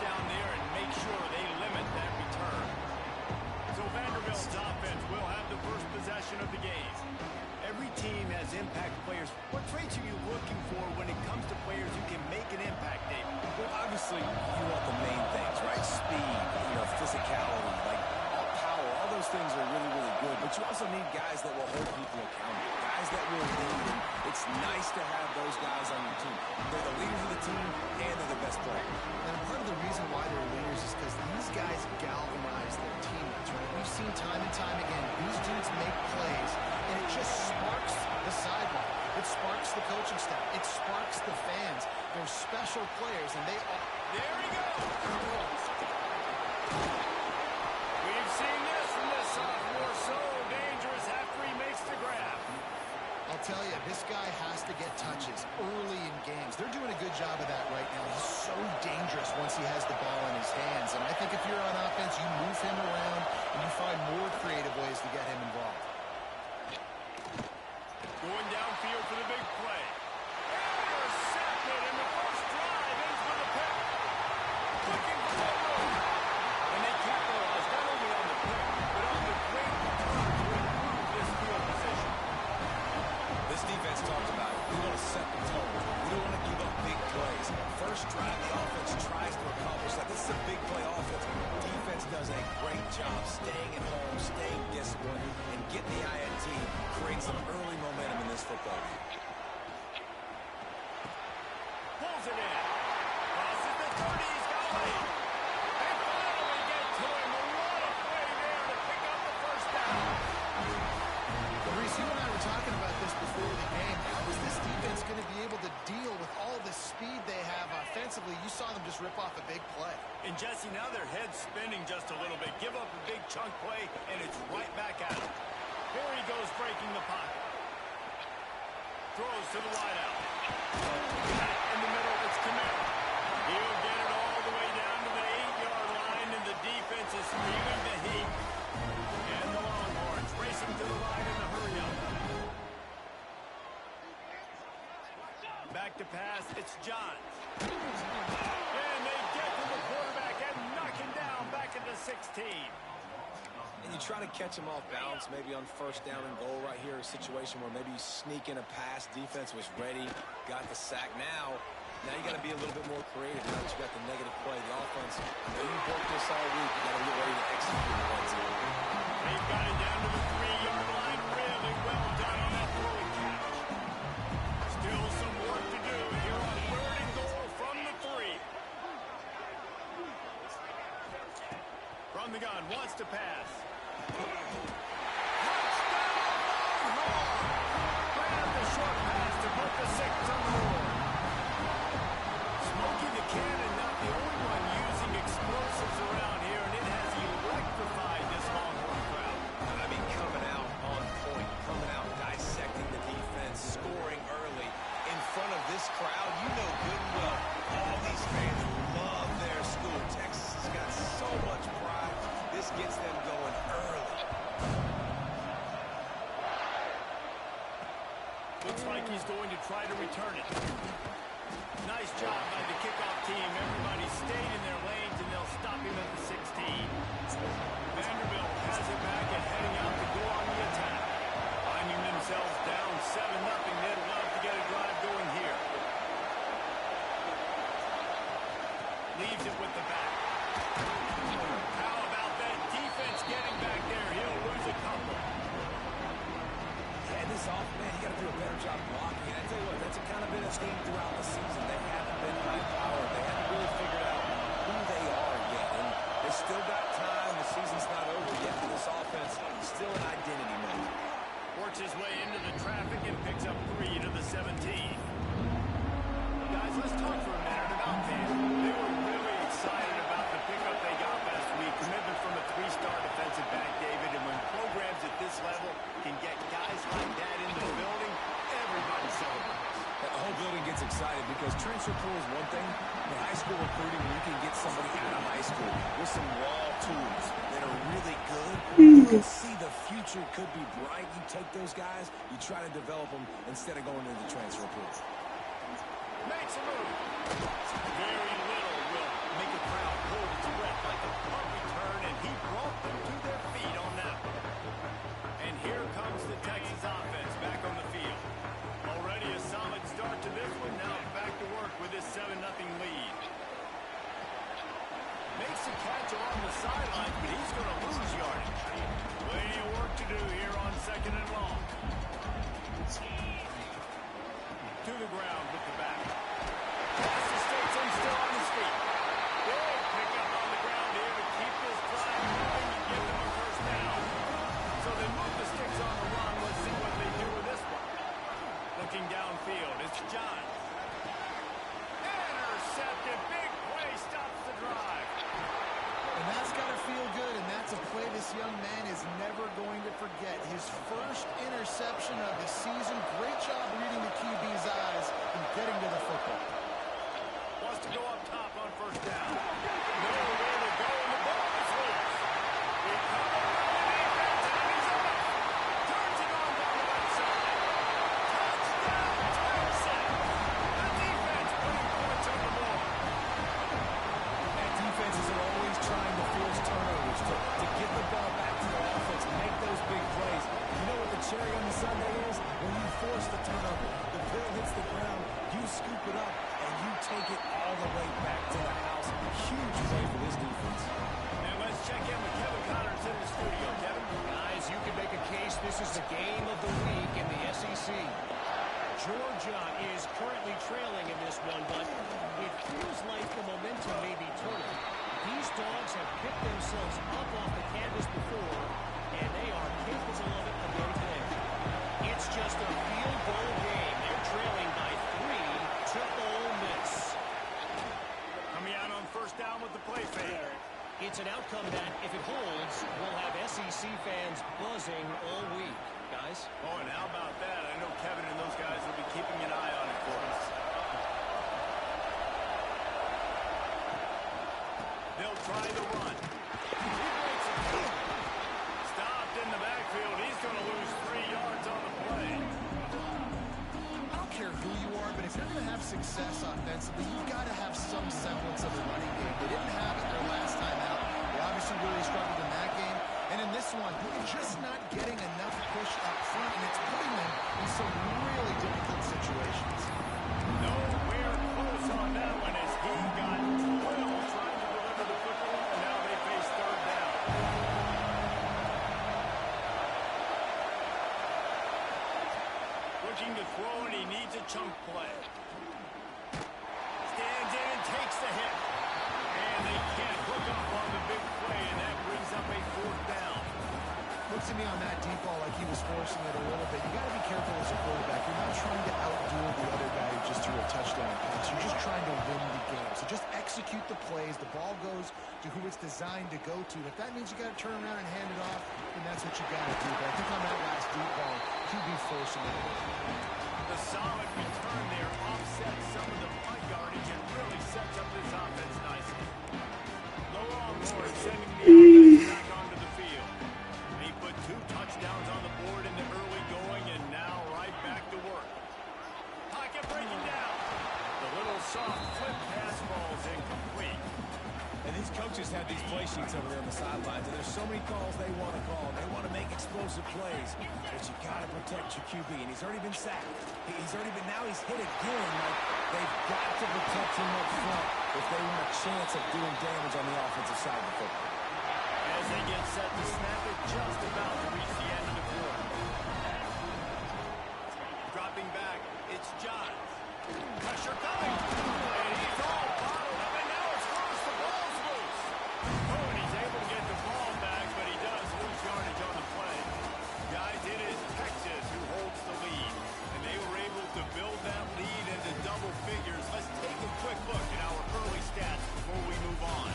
down there and make sure they limit that return. So Vanderbilt's offense will have the first possession of the game. Every team has impact players. What traits are you looking for when it comes to players who can make an impact, Dave? Well, obviously, you want the main things, right? Speed, physicality, like power. All those things are really, really good. But you also need guys that will hold people accountable, guys that will lead. And it's nice to have those guys on your team. They're the leaders of the team, and they're the best players. And part of the reason why they're leaders is because these guys galvanize their teammates, right? We've seen time and time again, these dudes make plays, and it just sparks the sideline. It sparks the coaching staff. It sparks the fans. They're special players, and they all... There he goes! We've seen this from this sophomore. So dangerous after he makes the grab. I'll tell you, this guy has to get touches early in games. They're doing a good job of that right now. He's so dangerous once he has the ball in his hands. And I think if you're on offense, you move him around and you find more creative ways to get him involved. Going downfield for the big play. Intercepted, and the first drive ends with a pick. Looking for the road. And they capitalize not only on the pick, but on the great return to improve this field position. This defense talks about it. We want to set the tone. We don't want to give up big plays. First drive, the offense tries to accomplish that. This is a big play offense. Defense does a great job staying at home, staying disciplined, and getting the INT, create some early momentum in this football game. Pulls it in. Crosses the 30. He's got late. They finally get to him. A lot of play there to pick up the first down. Reese, you and I were talking about this before the game. How is this defense going to be able to deal with all the speed they have offensively? You saw them just rip off a big play. And Jesse, now their head's spinning just a little bit. Give up a big chunk play, and it's right back at him. Here he goes, breaking the pocket. Throws to the wideout. Got it in the middle. It's Kamara. He'll get it all the way down to the 8-yard line, and the defense is feeling the heat. And the Longhorns racing to the line in the hurry-up. Back to pass. It's Johns. And they get to the quarterback and knock him down back at the 16. And you try to catch him off balance, maybe on first down and goal right here, a situation where maybe you sneak in a pass, defense was ready, got the sack. Now you got to be a little bit more creative now that you got the negative play. The offense, I know you worked this all week, you got to get ready to execute the red zone. They've got it down to the 3-yard line. Really well done on that throwing catch. Still some work to do here on 3rd and goal from the 3. From the gun, wants to pass. Touchdown, Longhorn! Ran the short pass to put the 6 on the board. Smokey the Cannon, not the only one using explosives around here, and it has electrified this Longhorn crowd. I mean, coming out on point, coming out dissecting the defense, scoring early in front of this crowd. You know good and well, all these fans love their school. Texas has got so much pride. This gets them going early. Looks like he's going to try to return it. Nice job by the kickoff team. Everybody stayed in their lanes, and they'll stop him at the 16. Vanderbilt has it back and heading out to go on the attack. Finding themselves down 7-0. They'd love to get a drive going here. Leaves it with the back. How about that defense getting back there? He'll lose a couple. And this off, man, you got to do a better job blocking. And I tell you what, that's kind of been a theme throughout the season. They haven't been high-powered. They haven't really figured out who they are yet. And they still got time. The season's not over yet. And this offense is still an identity mode. Works his way into the traffic and picks up 3 to the 17. Guys, let's talk for a minute about this. They were really excited about the pickup they got last week. Commitment from a 3-star defensive back, David. And when programs at this level can get guys like that into the building, everybody celebrates. The whole building gets excited because transfer portal is one thing. In high school recruiting, when you can get somebody out of high school with some raw tools that are really good, you can see the future could be bright. You take those guys, you try to develop them instead of going into the transfer portal. Makes a move. Very little will make a crowd hold its breath like a punt return, and he brought them to their feet on that one. And here comes the Texas offense back on the field. Already a solid start to this one. Now back to work with this 7-0 lead. Makes a catch along the sidelines, but he's going to lose yardage. Plenty of work to do here on 2nd and long. To the ground with the back. Pass the States in, still on his feet. Big pickup on the ground here to keep this drive moving and give them a first down. So they move the sticks on the run. Let's see what they do with this one. Looking downfield, it's John. Intercepted, big play, stops the drive. And that's got to feel good, and that's a play this young man is never going to forget. His first interception of the season. Great job reading the QB's eyes and getting to the football. Wants to go up top on first down. Nowhere to go, and the ball is loose. He comes around the defense, and he's off. Turns it on down the right side. Touchdown, Texas. The defense putting points on the board. And defenses are always trying to force turnovers, to get the ball back to their offense, make those big plays. You know what the cherry on the sundae is? When you force the turnover, the ball hits the ground, you scoop it up, and you take it all the way back to the house. Huge play for this defense. And let's check in with Kevin Connors in the studio. Kevin? Guys, you can make a case this is the game of the week in the SEC. Georgia is currently trailing in this one, but it feels like the momentum may be turning. These dogs have picked themselves up off the canvas before, and they are capable of it again today. It's just a field goal game. They're trailing by 3 to Ole Miss. Coming out on first down with the play fake. It's an outcome that, if it holds, will have SEC fans buzzing all week. Guys? Oh, and how about that? I know Kevin and those guys will be keeping an eye on it for us. They'll try the run. He breaks it through. Stopped in the backfield. He's going to lose 3 yards on the play. I don't care who you are, but if you're going to have success offensively, you've got to have some semblance of a running game. They didn't have it their last time out. They obviously really struggled in that game. And in this one, they're just not getting enough push up front, and it's putting them in some really difficult situations. Nowhere close on that one as he got 12 trying to deliver the football, and now they face third down. Looking to throw, and he needs a chunk play. Stands in and takes the hit. And they can't hook up on the big play, and that brings up a fourth down. Looks to me on that deep ball like he was forcing it a little bit. You got to be careful as a quarterback. You're not trying to outdo the other guy who just threw a touchdown pass. You're just trying to win the game. So just execute the plays. The ball goes to who it's designed to go to. And if that means you got to turn around and hand it off, then that's what you got to do. But I think on that last deep ball, QB forcing it. The solid return there offsets some of the punt yardage and really sets up this offense nicely. The Longhorns sending the offense back onto the field. They put 2 touchdowns on the board in the early going, and now right back to work. Pocket breaking down. The little soft flip pass falls incomplete. And these coaches have these play sheets over there on the sidelines, and there's so many calls they want to call. They want to make explosive plays, but you got to protect your QB. And he's already been sacked. Now he's hit again. Like, they've got to protect him up front if they want a chance of doing damage on the offensive side of the football. As they get set to snap it, just about to reach the end of the quarter. Dropping back, it's Johns. Pressure coming. And he's all bottled up, and now it's loose. The ball's loose. Oh, and he's able to get the ball back, but he does lose yardage on the play. Guys, it is Texas who holds the lead, and they were able to build that lead into double figures. Let's take a quick look at our early stats before we move on.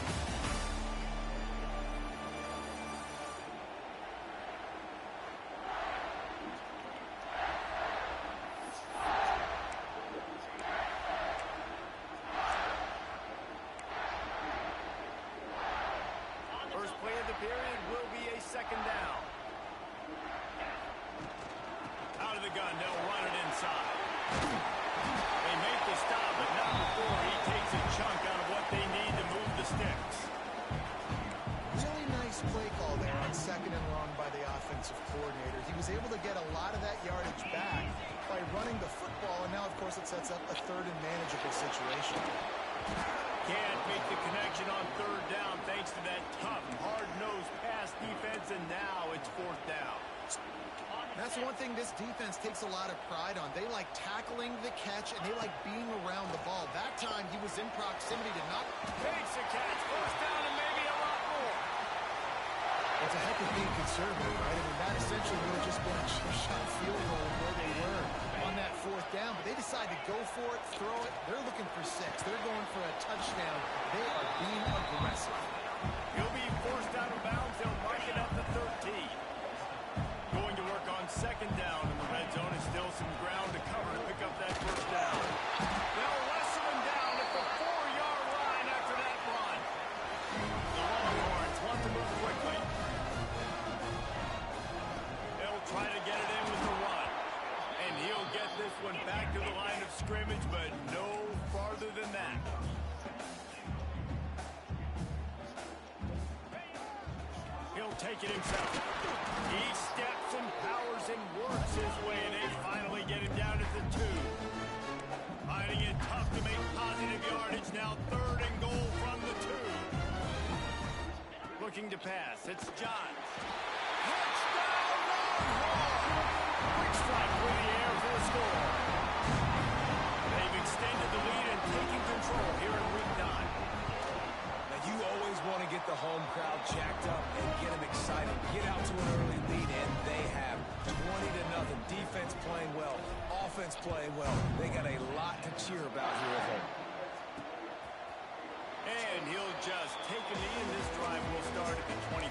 plus it sets up a third and manageable situation. Can't make the connection on third down thanks to that tough, hard-nosed pass defense, and now it's fourth down. That's one thing this defense takes a lot of pride on. They like tackling the catch, and they like being around the ball. That time, he was in proximity to not... Makes a catch, first down, and maybe a lot more. It's a heck of being conservative, right? I mean, that essentially would have just been a chip-shot field goal where they were on that fourth down. But they decided to go for it, throw it. They're looking for 6. They're going for a touchdown. They are being aggressive. He'll be forced out of bounds. They'll mark it up to 13. Going to work on second down in the red zone. Is still some ground to cover to pick up that first down. They'll wrestle him down at the 4-yard line after that run. The Longhorns want to move quickly. They'll try to get it in with the run. And he'll get this one back to the line of scrimmage, but no farther than that. He'll take it himself. He steps and powers and works his way, and they finally get him down at the 2. Finding it tough to make positive yardage. Now third and goal from the 2. Looking to pass. It's Johns. Touchdown, Longhorns! Quick strike with the air for the score. They've extended the lead and taken control here in week 9. You always want to get the home crowd jacked up and get them excited. Get out to an early lead, and they have 20-0. Defense playing well, offense playing well. They got a lot to cheer about here at home. And he'll just take a knee, and this drive will start at the 25.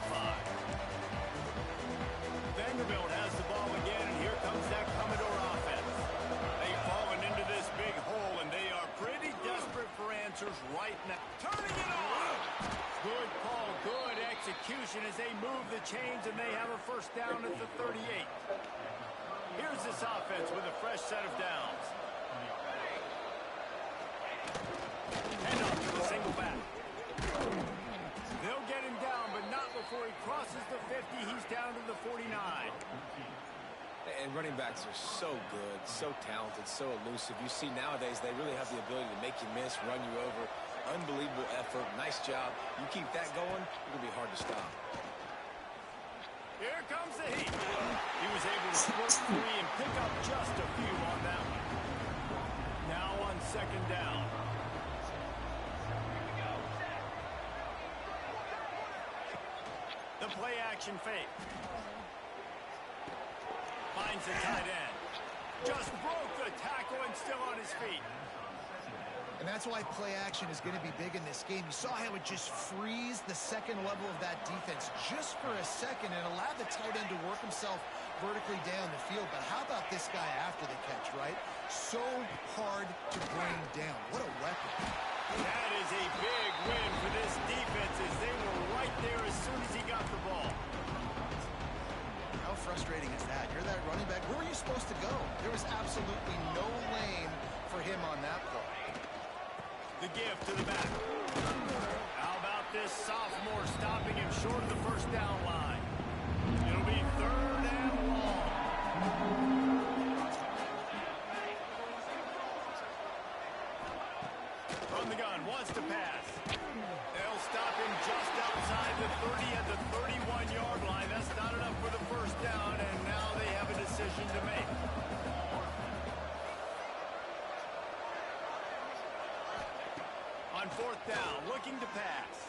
Vanderbilt has the ball again, and here comes that Commodore offense. They've fallen into this big hole, and they are pretty desperate for answers right now. Turning it on! Good call, good execution as they move the chains, and they have a first down at the 38. Here's this offense with a fresh set of downs. And off to the single back. They'll get him down, but not before he crosses the 50. He's down to the 49. And running backs are so good, so talented, so elusive. You see nowadays they really have the ability to make you miss, run you over. Unbelievable effort. Nice job. You keep that going, it's going to be hard to stop. Here comes the heat. He was able to squirt free and pick up just a few on that one. Now on second down. The play action fake. Finds the tight end. Just broke the tackle and still on his feet. And that's why play action is going to be big in this game. You saw how it just frees the second level of that defense just for a second and allowed the tight end to work himself vertically down the field. But how about this guy after the catch, right? So hard to bring down. What a weapon. That is a big win for this defense as they were right there as soon as he got the ball. How frustrating is that? You're that running back. Where were you supposed to go? There was absolutely no lane for him on that play. The give to the back. How about this sophomore stopping him short of the first down line? It'll be third and long. From the gun, wants to pass. They'll stop him just outside the 30 at the 31-yard line. That's not enough for the first down, and now they have a decision to make. On fourth down, looking to pass.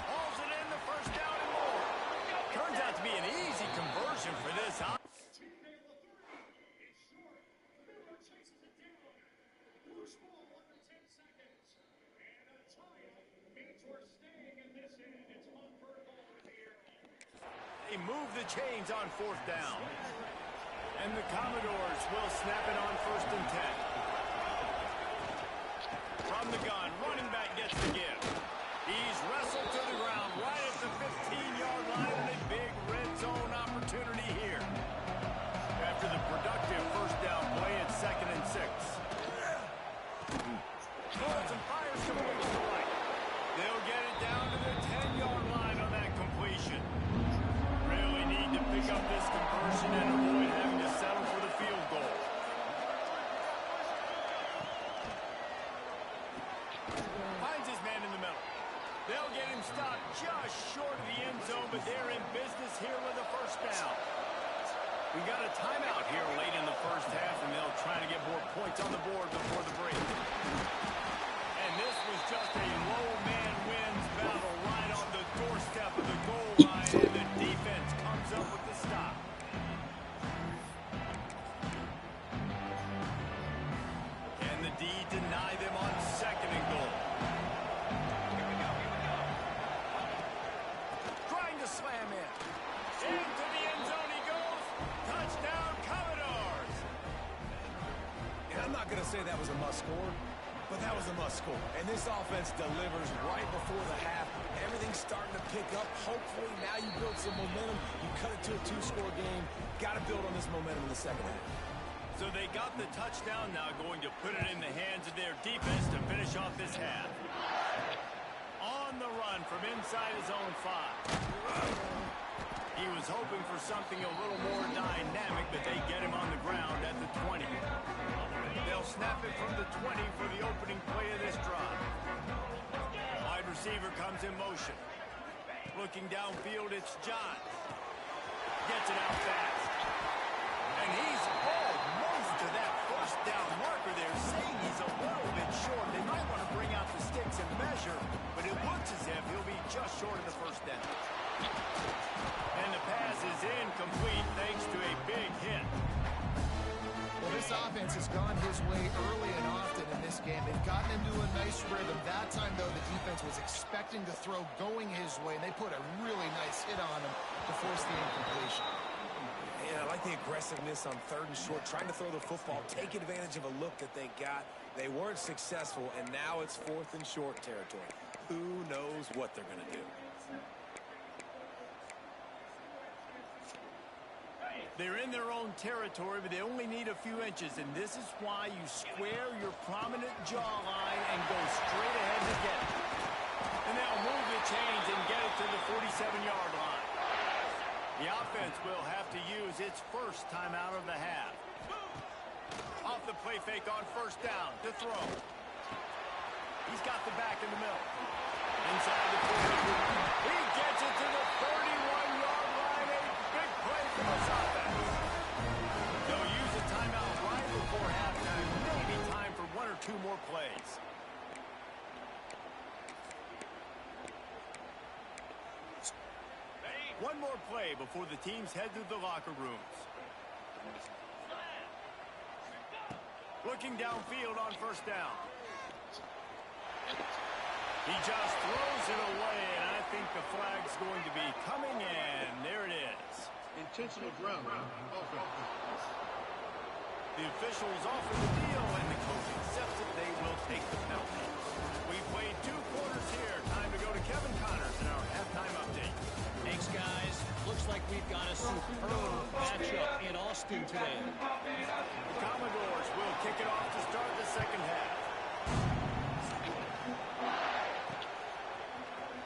Hauls it in, the first down and more. Turns out to be an easy conversion for this. They move the chains on fourth down. And the Commodores will snap it on first and 10. From the gun, running back gets the give. He's wrestled to the ground right at the 15-yard line, and a big red zone opportunity here. After the productive first down play at 2nd and 6. Holds and fires complete to the right. They'll get it down to the 10-yard line on that completion. Really need to pick up this conversion and avoid having to settle for the field goal. We got a timeout here late in the first half, and they'll try to get more points on the board before the break. And this was just a low man wins battle right on the doorstep of the goal line, and the defense comes up with the stop. Can the D deny them on second and goal? Trying to slam in. Into the end zone he goes. Touchdown, Commodores. And I'm not going to say that was a must score, but that was a must score. And this offense delivers right before the half. Everything's starting to pick up. Hopefully now you build some momentum. You cut it to a 2-score game. Got to build on this momentum in the second half. So they got the touchdown, now going to put it in the hands of their defense to finish off this half. On the run from inside his own 5. He was hoping for something a little more dynamic, but they get him on the ground at the 20. They'll snap it from the 20 for the opening play of this drive. Wide receiver comes in motion. Looking downfield, it's John. Gets it out fast. And he's almost to that first down marker there, saying he's a little bit short. They might want to bring out the sticks and measure, but it looks as if he'll be just short of the first down. And the pass is incomplete thanks to a big hit. Well, this offense has gone his way early and often in this game. They've gotten into a nice rhythm. That time, though, the defense was expecting to throw going his way. They put a really nice hit on him to force the incompletion. Yeah, I like the aggressiveness on 3rd and short, trying to throw the football, take advantage of a look that they got. They weren't successful, and now it's 4th and short territory. Who knows what they're going to do? They're in their own territory, but they only need a few inches, and this is why you square your prominent jawline and go straight ahead to get it. And they'll move the chains and get it to the 47-yard line. The offense will have to use its first timeout of the half. Off the play fake on first down to throw. He's got the back in the middle. Inside the 40. He gets it to the 31-yard line. A big play for this offense. They'll use a timeout right before halftime. Maybe time for 1 or 2 more plays. One more play before the teams head to the locker rooms. Looking downfield on first down. He just throws it away, and I think the flag's going to be coming in. There it is. Intentional grounding. The officials offer the deal, and the coach accepts it. They will take the penalty. We've played 2 quarters here. Time to go to Kevin Connors in our halftime update. Thanks, guys. Looks like we've got a superb matchup in Austin today. The Commodores will kick it off to start the second half.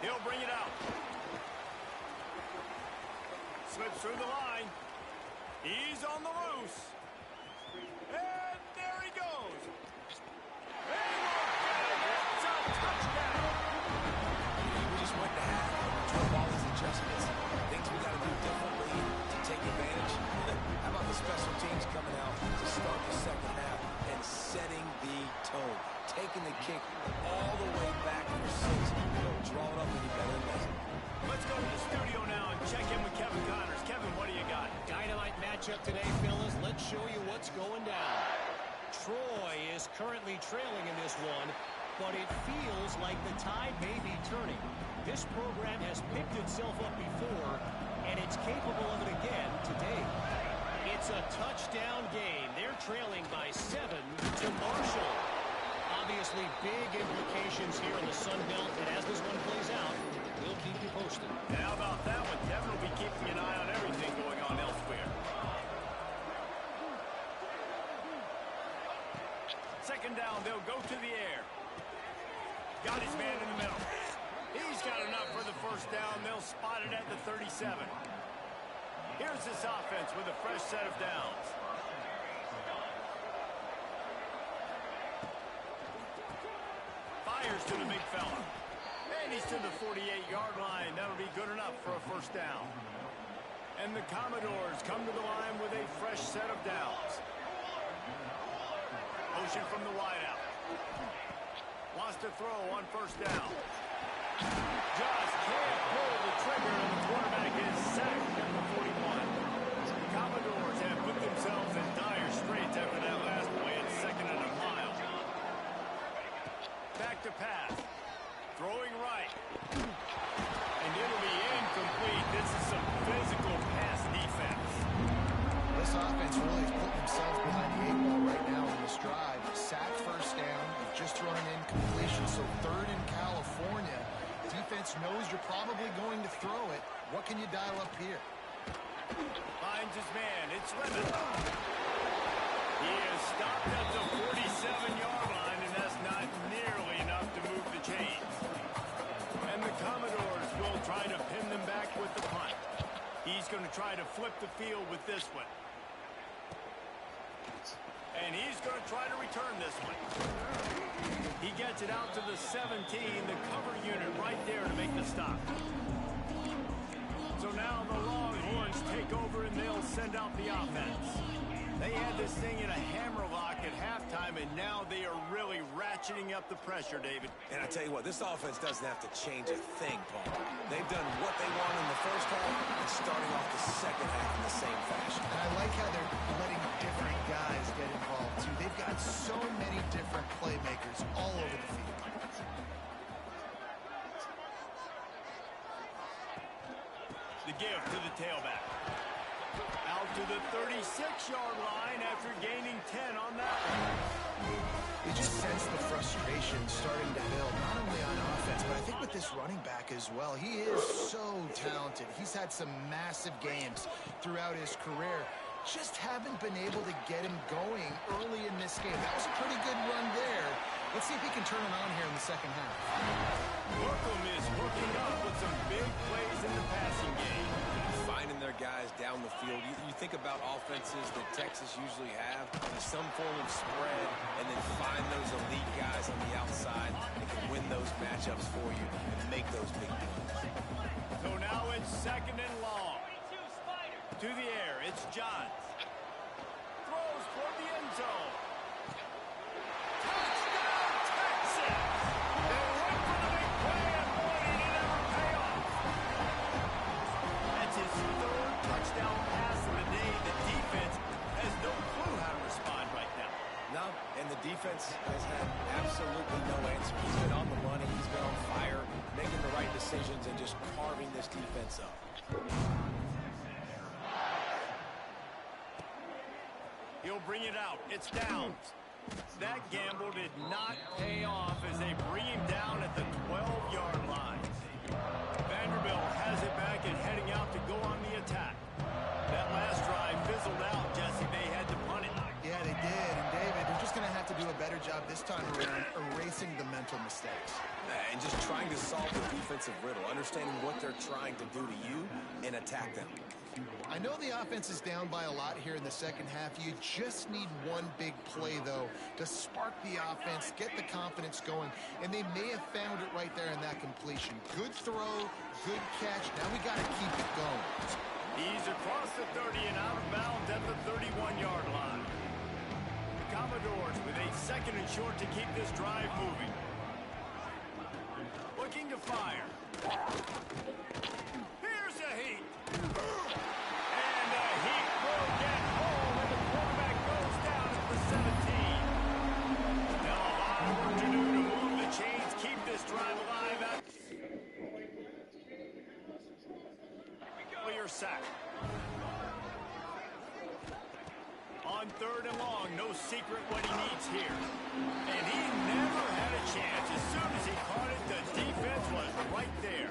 He'll bring it out. Slips through the line. He's on the loose. And there he goes. And it's a touchdown. We just went to half. Drove all these adjustments. Things we got to do differently to take advantage. How about the special teams coming out to start the second half and setting the tone? Taking the kick all the way back for 6. They don't draw it up any better than that. Let's go to the studio now and check in with Kevin Connors. Kevin, what do you got? Dynamite matchup today, fellas. Let's show you what's going down. Troy is currently trailing in this one, but it feels like the tide may be turning. This program has picked itself up before, and it's capable of it again today. It's a touchdown game. They're trailing by 7 to Marshall. Obviously, big implications here in the Sun Belt, and as this one plays out, we'll keep you posted. And how about that one? Kevin will be keeping an eye on everything going on elsewhere. Second down, they'll go to the air. Got his man in the middle. He's got enough for the first down. They'll spot it at the 37. Here's this offense with a fresh set of downs. Fires to the big fella. And he's to the 48-yard line. That'll be good enough for a first down. And the Commodores come to the line with a fresh set of downs. Motion from the wideout. Wants to throw on first down. Just can't pull the trigger, and the quarterback is sacked at the 41. The Commodores have put themselves in dire straits after that last play at 2nd and a mile. Back to pass. Throwing right. And it'll be incomplete. This is some physical pass defense. This offense really is putting themselves behind the 8 ball right now in this drive. Sack first down. You've just thrown an incompletion, so 3rd in California. Defense knows you're probably going to throw it. What can you dial up here? Finds his man. It's Lemon. He is stopped at the 47-yard line, and that's not nearly enough to move the chains. And the Commodores will try to pin them back with the punt. He's going to try to flip the field with this one. And he's going to try to return this one. He gets it out to the 17, the cover unit right there to make the stop. So now the Longhorns take over and they'll send out the offense. They had this thing in a hammerlock at halftime, and now they are really ratcheting up the pressure, David. And I tell you what, this offense doesn't have to change a thing, Paul. They've done what they want in the first half and starting off the second half in the same fashion. And I like how they're letting different guys get involved, too. They've got so many different playmakers all over the field. The give to the tailback. Out to the 36-yard line after gaining 10 on that one. You just sense the frustration starting to build, not only on offense, but I think with this running back as well. He is so talented. He's had some massive games throughout his career. Just haven't been able to get him going early in this game. That was a pretty good run there. Let's see if he can turn it on here in the second half. Brooklyn is hooking up with some big plays in the passing game. Finding their guys down the field. You think about offenses that Texas usually have, some form of spread, and then find those elite guys on the outside that can win those matchups for you and make those big plays. So now it's 2nd and long. To the air, it's Johns. Throws for the end zone. Touchdown, Texas! They went for the big play, and boy, did it ever pay off. That's his 3rd touchdown pass of the day. The defense has no clue how to respond right now. No, and the defense has had absolutely no answer. He's been on the money, he's been on fire, making the right decisions and just carving this defense up. He'll bring it out. It's Downs. That gamble did not pay off as they bring him down at the 12-yard line. Vanderbilt has it back and heading out to go on the attack. That last drive fizzled out, Jesse. They had to punt it. Yeah, they did. And David, they're just going to have to do a better job this time around erasing the mental mistakes. And just trying to solve the defensive riddle, understanding what they're trying to do to you and attack them. I know the offense is down by a lot here in the second half. You just need one big play, though, to spark the offense, get the confidence going, and they may have found it right there in that completion. Good throw, good catch. Now we got to keep it going. He's across the 30 and out of bounds at the 31-yard line. The Commodores with a 2nd and short to keep this drive moving. Looking to fire. Here's a heat. And the heat will get home, and the quarterback goes down at the 17. Now a lot of work to do to move the chains, keep this drive alive. Clear sack. On 3rd and long, no secret what he needs here. And he never had a chance. As soon as he caught it, the defense was right there.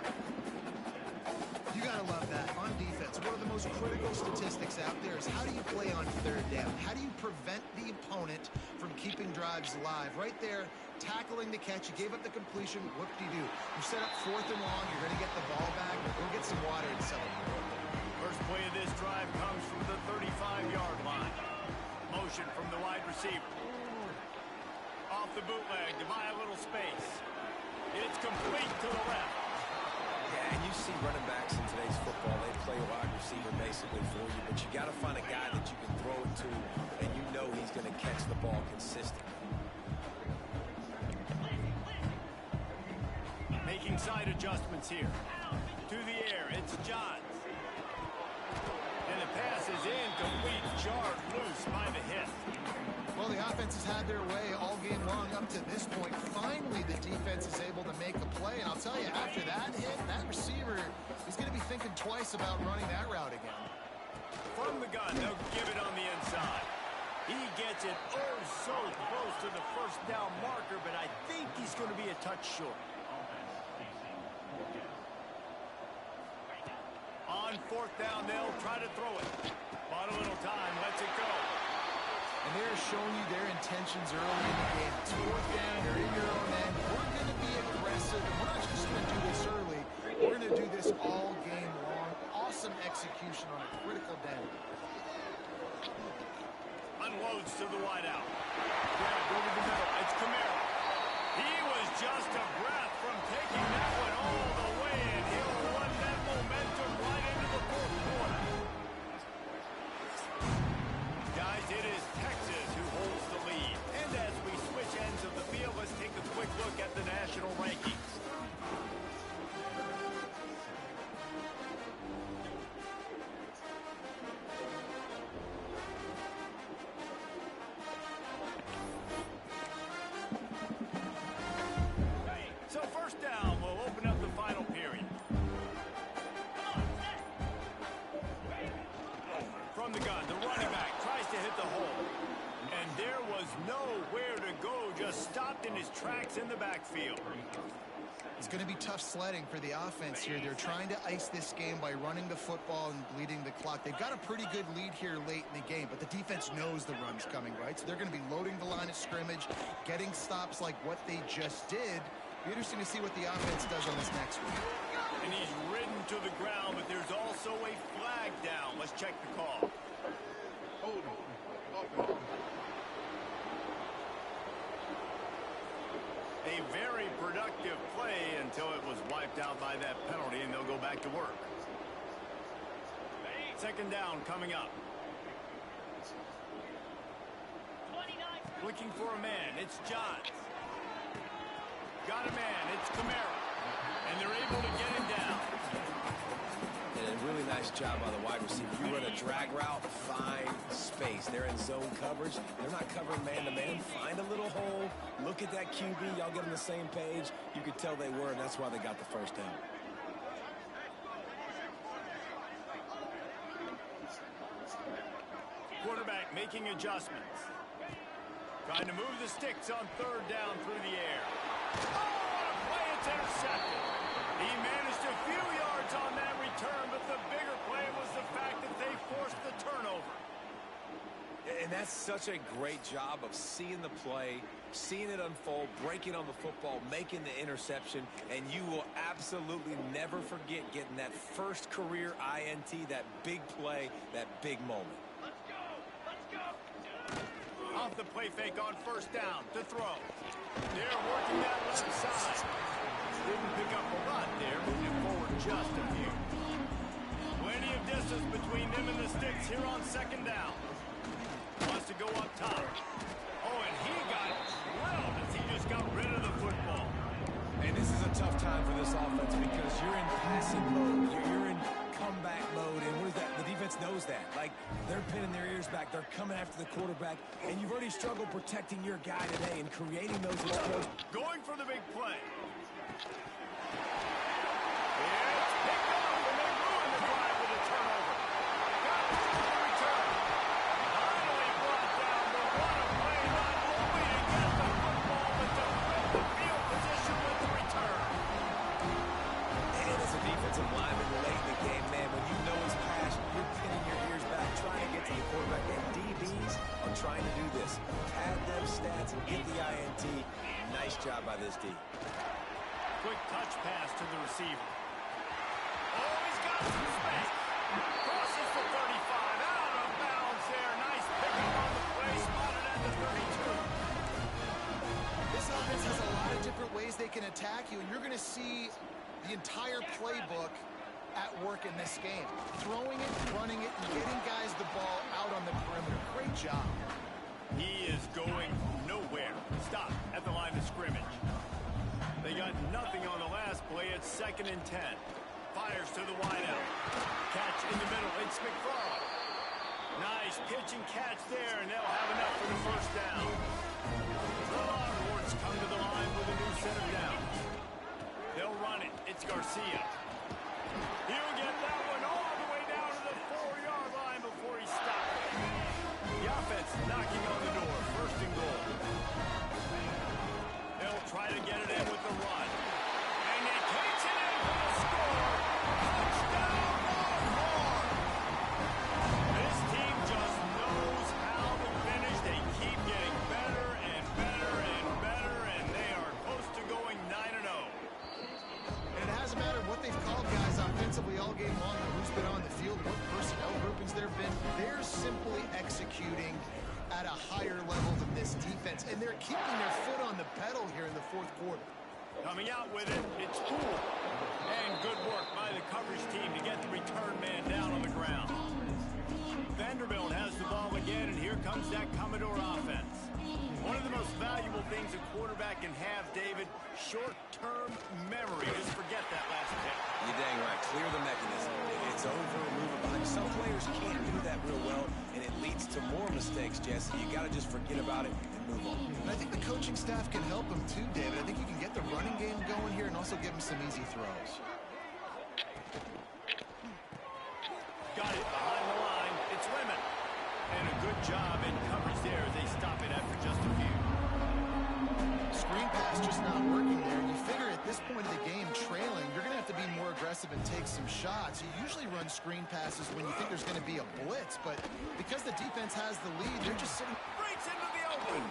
You got to love that. On defense, one of the most critical statistics out there is how do you play on 3rd down? How do you prevent the opponent from keeping drives alive? Right there, tackling the catch. You gave up the completion. Whoop-de-doo. You set up 4th and long. You're going to get the ball back. Go get some water and celebrate. First play of this drive comes from the 35-yard line. Motion from the wide receiver. Off the bootleg to buy a little space. It's complete to the left. Yeah, and you see running backs in today's football, they play wide receiver basically for you, but you got to find a guy that you can throw it to, and you know he's going to catch the ball consistently. Making side adjustments here. To the air, it's Johns. And the pass is incomplete, jarred loose by the hit. Well, the offense has had their way all game long up to this point. Finally, the defense is able to make a play. And I'll tell you, after that hit, that receiver is going to be thinking twice about running that route again. From the gun, they'll give it on the inside. He gets it oh so close to the first down marker, but I think he's going to be a touch short. On fourth down, they'll try to throw it. Bought a little time, lets it go. And they're showing you their intentions early in the game. It's fourth down, you're in your own end. We're going to be aggressive, and we're not just going to do this early. We're going to do this all game long. Awesome execution on a critical down. Unloads to the wideout. Grabbed over the middle. It's Kamara. He was just a breath from taking that one all the way, and he'll run that momentum right into the fourth quarter. Guys, it is Texas who holds the lead. And as we switch ends of the field, let's take a quick look at the national rankings. So first down, we'll open up the final period. From the gun, the running back tries to hit the hole. And there was nowhere to go, just stopped in his tracks in the backfield. It's going to be tough sledding for the offense here. They're trying to ice this game by running the football and bleeding the clock. They've got a pretty good lead here late in the game, but the defense knows the run's coming, right? So they're going to be loading the line of scrimmage, getting stops like what they just did. Be interesting to see what the offense does on this next one. And he's ridden to the ground, but there's also a flag down. Let's check the call. Hold on. Offense. A very productive play until it was wiped out by that penalty, and they'll go back to work. Second down coming up. Looking for a man. It's Johns. Got a man. It's Kamara. And they're able to get him down. And a really nice job by the wide receiver. You run a drag route, find space. They're in zone coverage. They're not covering man-to-man. Find a little hole. Look at that QB. Y'all get on the same page. You could tell they were, and that's why they got the first down. Quarterback making adjustments. Trying to move the sticks on third down through the air. Oh, what a play. It's intercepted. He managed a few yards on that return, but the bigger play was the fact that they forced the turnover. And that's such a great job of seeing the play, seeing it unfold, breaking on the football, making the interception, and you will absolutely never forget getting that first career INT, that big play, that big moment. Off the play fake on first down to throw. They're working that left side. Didn't pick up a lot there, moving forward just a few. Plenty of distance between them and the sticks here on second down. Wants to go up top. Oh, and he got drilled as he just got rid of the football. And this is a tough time for this offense because you're in passing mode. You're in comeback mode, and what is that? The defense knows that. Like, they're pinning their ears back. They're coming after the quarterback, and you've already struggled protecting your guy today and creating those explosions. Going for the big play. It's picked off, and they ruin the drive with a turnover. Got it for the return. Finally brought down, but what a play, not only to get the football, but to flip the field position with the return. And as a defensive lineman late in the game, man, when you know his pass, you're pinning your ears back, trying to get to the quarterback. And DBs are trying to do this. Pad them stats and get the INT. Nice job by this D. Quick touch pass to the receiver. Oh, he's got some space. Crosses the 35. Out of bounds there. Nice pickup on the play. Spotted at the 32. This offense has a lot of different ways they can attack you, and you're going to see the entire playbook at work in this game. Throwing it, running it, and getting guys the ball out on the perimeter. Great job. He is going nowhere. Stop at the line of scrimmage. They got nothing on the last play. It's 2nd and 10. Fires to the wideout. Catch in the middle. It's McFarland. Nice pitch and catch there, and they'll have enough for the first down. The Longhorns come to the line with a new set of downs. They'll run it. It's Garcia. He'll get that one all the way down to the 4-yard line before he stops. The offense knocking on the door. 1st and goal. They'll try to get it in with the run. And he takes it in for the score. Touchdown, Longhorns! This team just knows how to finish. They keep getting better and better and better, and they are close to going 9-0. And it hasn't mattered what they've called guys offensively all game long, or who's been on the field, what personnel groupings there have been. They're simply executing at a higher level than this defense, and they're keeping their foot on the pedal here in the 4th quarter. Coming out with it, it's Poole. And good work by the coverage team to get the return man down on the ground. Vanderbilt has the ball again, and here comes that Commodore offense. One of the most valuable things a quarterback can have, David, short-term memory. Just forget that last pick. You're dang right. Clear the mechanism. It's over, move it behind. Some players can't do that real well, and it leads to more mistakes, Jesse. You got to just forget about it and move on. And I think the coaching staff can help them too, David. I think you can get the running game going here and also give them some easy throws. Got it behind the line. It's Lemon. And a good job in coverage there as they stop it after just a few. Screen pass just not working there. You figure at this point of the game, trailing, you're going to have to be more aggressive and take some shots. You usually run screen passes when you think there's going to be a blitz, but because the defense has the lead, they're just sitting. Breaks into the open.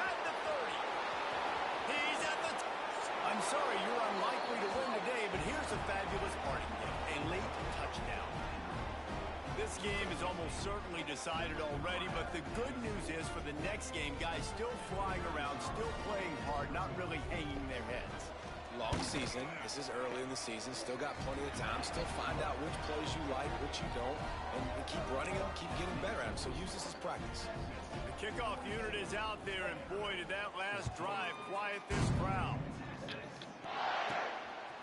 At the 30. He's at the... I'm sorry, you're unlikely to win today, but here's a fabulous parting gift. A late touchdown. This game is almost certainly decided already, but the good news is for the next game, guys still flying around, still playing hard, not really hanging their heads. Long season. This is early in the season. Still got plenty of time. Still find out which plays you like, which you don't, and keep running them, keep getting better at them. So use this as practice. The kickoff unit is out there, and boy, did that last drive quiet this crowd.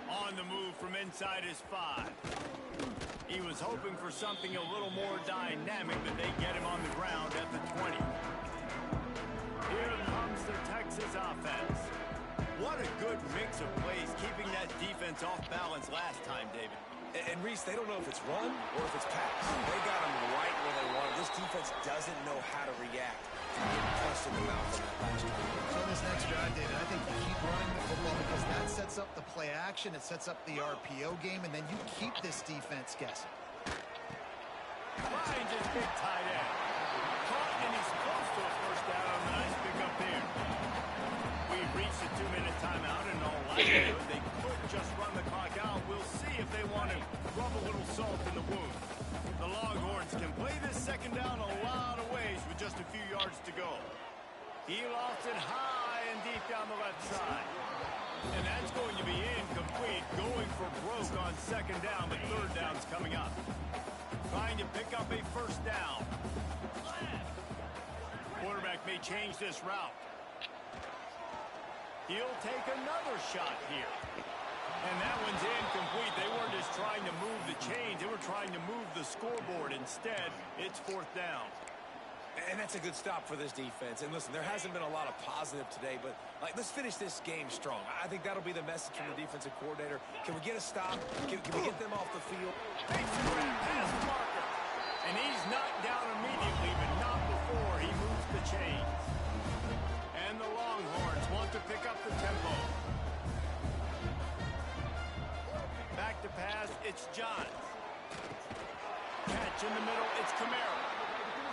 On the move from inside his 5. He was hoping for something a little more dynamic, but they get him on the ground at the 20. Here comes the Texas offense. What a good mix of plays, keeping that defense off balance last time, David. And Reese, they don't know if it's run or if it's pass. They got them right where they want it. This defense doesn't know how to react to getting punched in the mouth on that last drive. So in this next drive, David, I think you keep running the football because that sets up the play action, it sets up the RPO game, and then you keep this defense guessing. Finds his big tight end. Caught, and he's close to a first down on the nice pickup there. We've reached the 2-minute timeout, and all likelihood they could just run the clock out. We'll see if they want to rub a little salt in the wound. The Longhorns can play this second down a lot of ways with just a few yards to go. He lost it high and deep down the left side. And that's going to be incomplete, going for broke on second down, but third down's coming up. Trying to pick up a first down. Quarterback may change this route. He'll take another shot here. And that one's incomplete. They weren't just trying to move the chains. They were trying to move the scoreboard. Instead, it's fourth down. And that's a good stop for this defense. And listen, there hasn't been a lot of positive today, but let's finish this game strong. I think that'll be the message from the defensive coordinator. Can we get a stop? Can we get them off the field? Makes a grab past the marker. And he's knocked down immediately, but not before he moves the chains. And the Longhorns want to pick up the tempo. Back to pass, it's Johns. Catch in the middle, it's Camaro.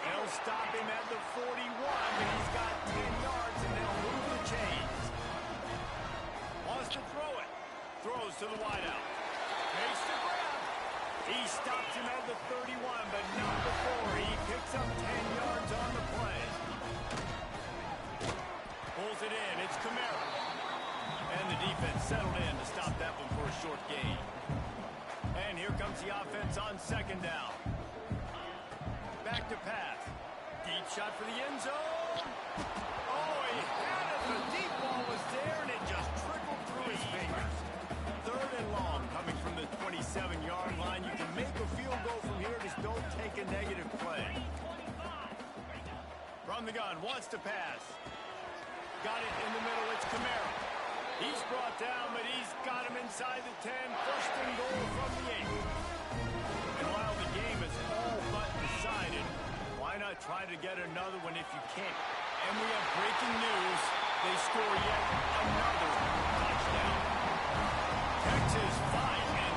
They'll stop him at the 41, but he's got 10 yards, and they'll move the chains. Wants to throw it. Throws to the wideout. Makes the grab. He stops him at the 31, but not before. He picks up 10 yards on the play. Pulls it back to pass. Deep shot for the end zone. Oh, he had it. The deep ball was there, and it just trickled through his fingers. 3rd and long coming from the 27-yard line. You can make a field goal from here. Just don't take a negative play. From the gun, wants to pass. Got it in the middle. It's Kamara. He's brought down, but he's got him inside the 10. 1st and goal from the 8. And while the game is all but decided, why not try to get another one if you can? And we have breaking news. They score yet another touchdown. Texas fighting it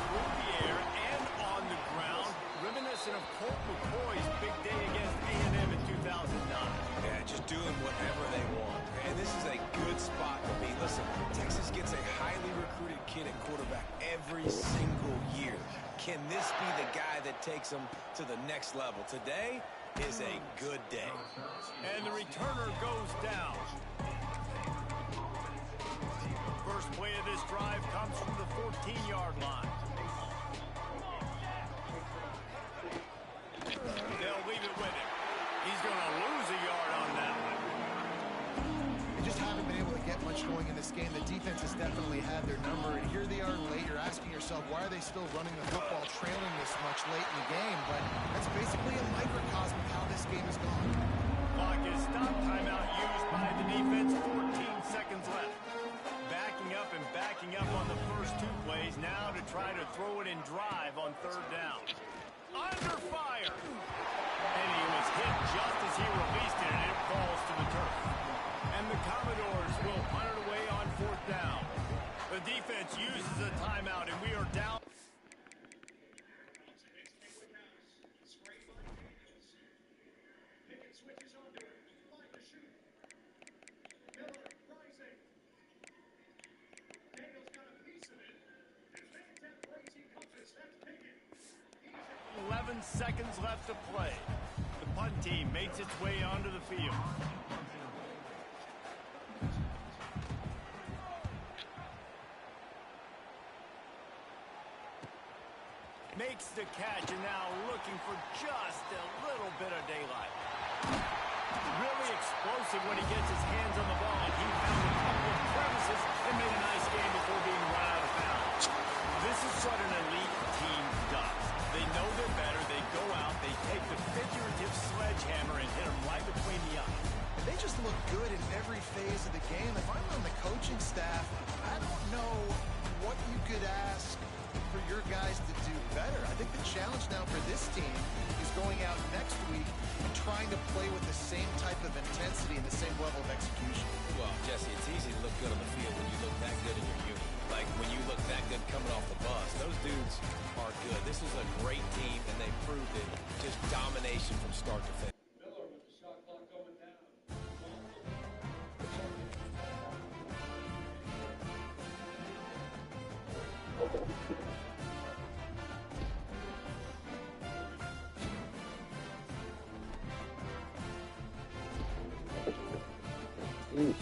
through the air and on the ground. Reminiscent of Colt McCoy's big day against A&M in 2009. Yeah, just doing whatever they want. And this is a good spot to be. Listen, Texas gets a highly recruited kid at quarterback every single year. Can this be the guy that takes them to the next level? Today is a good day. And the returner goes down. First play of this drive comes from the 14-yard line. They'll leave it with him. He's going to lose a yard on that one. They just haven't been able to get much going in this game. The defense has definitely had their number, and here they are late. You're asking yourself, why are they still running the football trailing this much late in the game? But that's basically a microcosm of how this game has gone. Clock is stopped. Timeout used by the defense. 14 seconds left. Backing up on the first 2 plays. Now to try to throw it and drive on 3rd down. Under fire. And he was hit just as he released it, and it falls to the turf. And the Commodores will punt it away on 4th down. The defense uses a timeout, and we are down. Seconds left to play. The punt team makes its way onto the field. Makes the catch, and now looking for just a little bit of daylight. Really explosive when he gets his hands on the ball. He found a couple of crevices and made a nice game before being run out of bounds. This is what an elite team does. They know they're better. They go out. They take the figurative sledgehammer and hit them right between the eyes. And they just look good in every phase of the game. If I'm on the coaching staff, I don't know what you could ask for your guys to do better. I think the challenge now for this team is going out next week and trying to play with the same type of intensity and the same level of execution. Well, Jesse, it's easy to look good on the field when you look that good in your unit. Like when you look that good coming off the bus. Those dudes are good. This is a great team, and they proved it. Just domination from start to finish. Miller with the shot clock going down. Ooh.